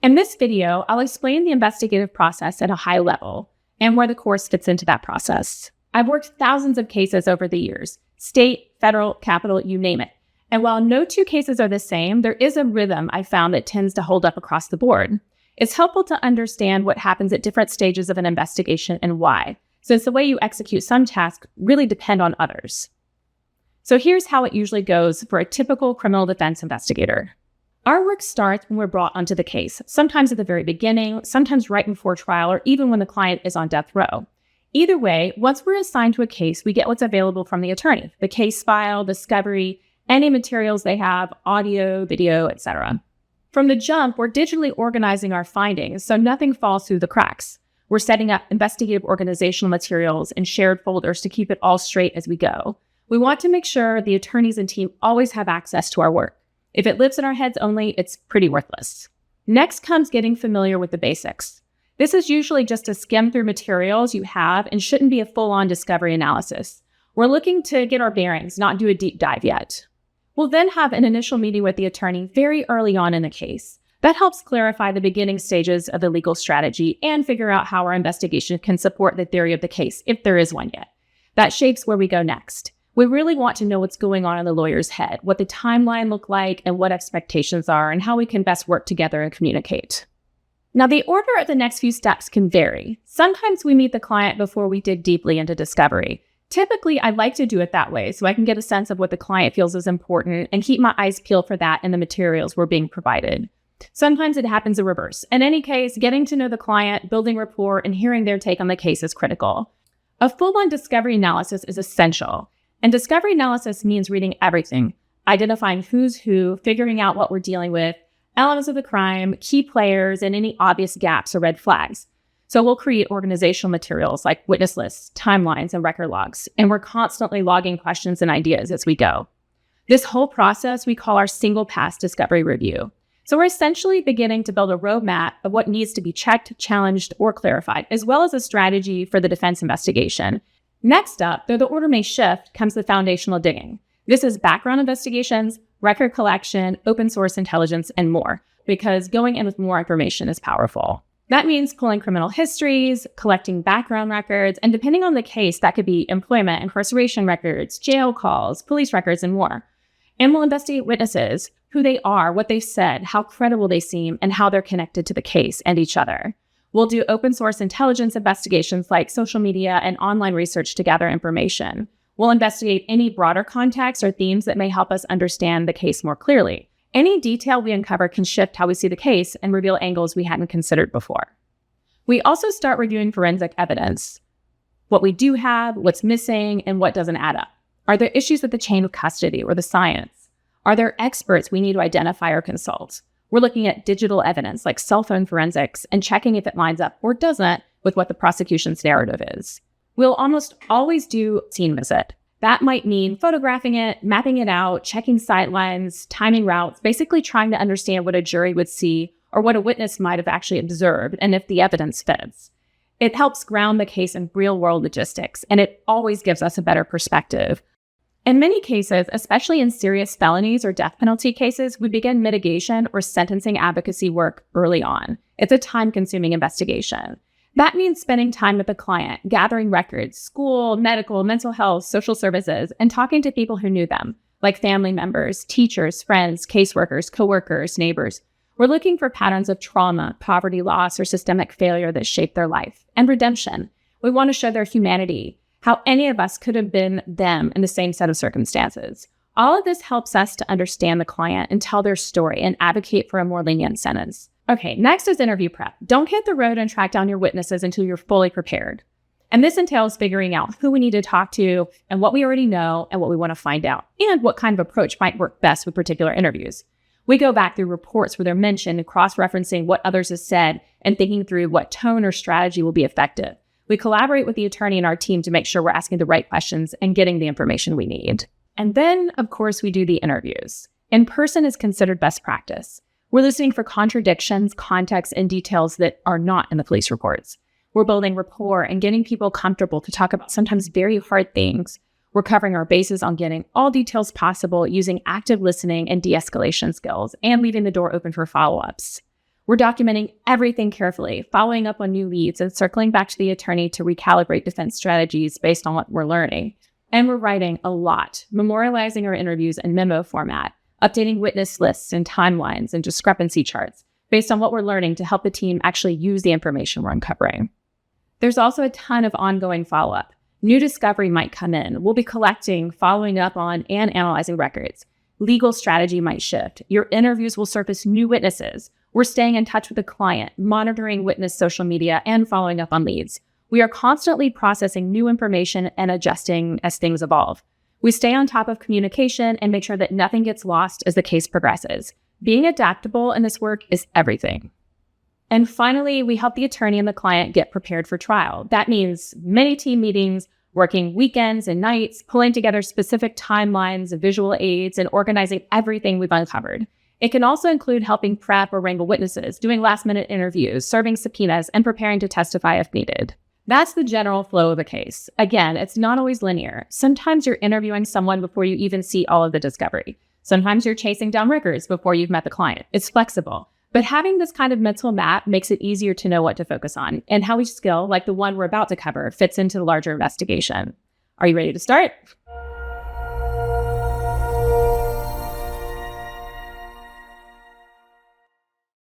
In this video, I'll explain the investigative process at a high level and where the course fits into that process. I've worked thousands of cases over the years, state, federal, capital, you name it. And while no two cases are the same, there is a rhythm I found that tends to hold up across the board. It's helpful to understand what happens at different stages of an investigation and why, since the way you execute some tasks really depend on others. So here's how it usually goes for a typical criminal defense investigator. Our work starts when we're brought onto the case, sometimes at the very beginning, sometimes right before trial, or even when the client is on death row. Either way, once we're assigned to a case, we get what's available from the attorney, the case file, discovery, any materials they have, audio, video, etc. From the jump, we're digitally organizing our findings so nothing falls through the cracks. We're setting up investigative organizational materials and shared folders to keep it all straight as we go. We want to make sure the attorneys and team always have access to our work. If it lives in our heads only, it's pretty worthless. Next comes getting familiar with the basics. This is usually just a skim through materials you have and shouldn't be a full-on discovery analysis. We're looking to get our bearings, not do a deep dive yet. We'll then have an initial meeting with the attorney very early on in the case. That helps clarify the beginning stages of the legal strategy and figure out how our investigation can support the theory of the case, if there is one yet. That shapes where we go next. We really want to know what's going on in the lawyer's head, what the timeline look like, and what expectations are, and how we can best work together and communicate. Now, the order of the next few steps can vary. Sometimes we meet the client before we dig deeply into discovery. Typically, I like to do it that way so I can get a sense of what the client feels is important and keep my eyes peeled for that in the materials we're being provided. Sometimes it happens in reverse. In any case, getting to know the client, building rapport, and hearing their take on the case is critical. A full-on discovery analysis is essential. And discovery analysis means reading everything, identifying who's who, figuring out what we're dealing with, elements of the crime, key players, and any obvious gaps or red flags. So we'll create organizational materials like witness lists, timelines, and record logs, and we're constantly logging questions and ideas as we go. This whole process we call our single pass discovery review. So we're essentially beginning to build a roadmap of what needs to be checked, challenged, or clarified, as well as a strategy for the defense investigation. Next up, though the order may shift, comes the foundational digging. This is background investigations, record collection, open source intelligence, and more, because going in with more information is powerful. That means pulling criminal histories, collecting background records, and depending on the case, that could be employment, incarceration records, jail calls, police records, and more. And we'll investigate witnesses, who they are, what they've said, how credible they seem, and how they're connected to the case and each other. We'll do open source intelligence investigations like social media and online research to gather information. We'll investigate any broader contexts or themes that may help us understand the case more clearly. Any detail we uncover can shift how we see the case and reveal angles we hadn't considered before. We also start reviewing forensic evidence. What we do have, what's missing, and what doesn't add up. Are there issues with the chain of custody or the science? Are there experts we need to identify or consult? We're looking at digital evidence like cell phone forensics and checking if it lines up or doesn't with what the prosecution's narrative is. We'll almost always do scene visit. That might mean photographing it, mapping it out, checking sightlines, timing routes, basically trying to understand what a jury would see or what a witness might have actually observed and if the evidence fits. It helps ground the case in real-world logistics, and it always gives us a better perspective. In many cases, especially in serious felonies or death penalty cases, we begin mitigation or sentencing advocacy work early on. It's a time-consuming investigation. That means spending time with the client, gathering records, school, medical, mental health, social services, and talking to people who knew them, like family members, teachers, friends, caseworkers, coworkers, neighbors. We're looking for patterns of trauma, poverty, loss, or systemic failure that shaped their life, and redemption. We want to show their humanity, how any of us could have been them in the same set of circumstances. All of this helps us to understand the client and tell their story and advocate for a more lenient sentence. Okay, next is interview prep. Don't hit the road and track down your witnesses until you're fully prepared. And this entails figuring out who we need to talk to and what we already know and what we want to find out, and what kind of approach might work best with particular interviews. We go back through reports where they're mentioned and cross-referencing what others have said and thinking through what tone or strategy will be effective. We collaborate with the attorney and our team to make sure we're asking the right questions and getting the information we need. And then, of course, we do the interviews. In person is considered best practice. We're listening for contradictions, context, and details that are not in the police reports. We're building rapport and getting people comfortable to talk about sometimes very hard things. We're covering our bases on getting all details possible using active listening and de-escalation skills and leaving the door open for follow-ups. We're documenting everything carefully, following up on new leads, and circling back to the attorney to recalibrate defense strategies based on what we're learning. And we're writing a lot, memorializing our interviews in memo format, updating witness lists and timelines and discrepancy charts based on what we're learning to help the team actually use the information we're uncovering. There's also a ton of ongoing follow-up. New discovery might come in. We'll be collecting, following up on, and analyzing records. Legal strategy might shift. Your interviews will surface new witnesses. We're staying in touch with the client, monitoring witness social media, and following up on leads. We are constantly processing new information and adjusting as things evolve. We stay on top of communication and make sure that nothing gets lost as the case progresses. Being adaptable in this work is everything. And finally, we help the attorney and the client get prepared for trial. That means many team meetings, working weekends and nights, pulling together specific timelines, visual aids, and organizing everything we've uncovered. It can also include helping prep or wrangle witnesses, doing last-minute interviews, serving subpoenas, and preparing to testify if needed. That's the general flow of a case. Again, it's not always linear. Sometimes you're interviewing someone before you even see all of the discovery. Sometimes you're chasing down records before you've met the client. It's flexible. But having this kind of mental map makes it easier to know what to focus on and how each skill, like the one we're about to cover, fits into the larger investigation. Are you ready to start?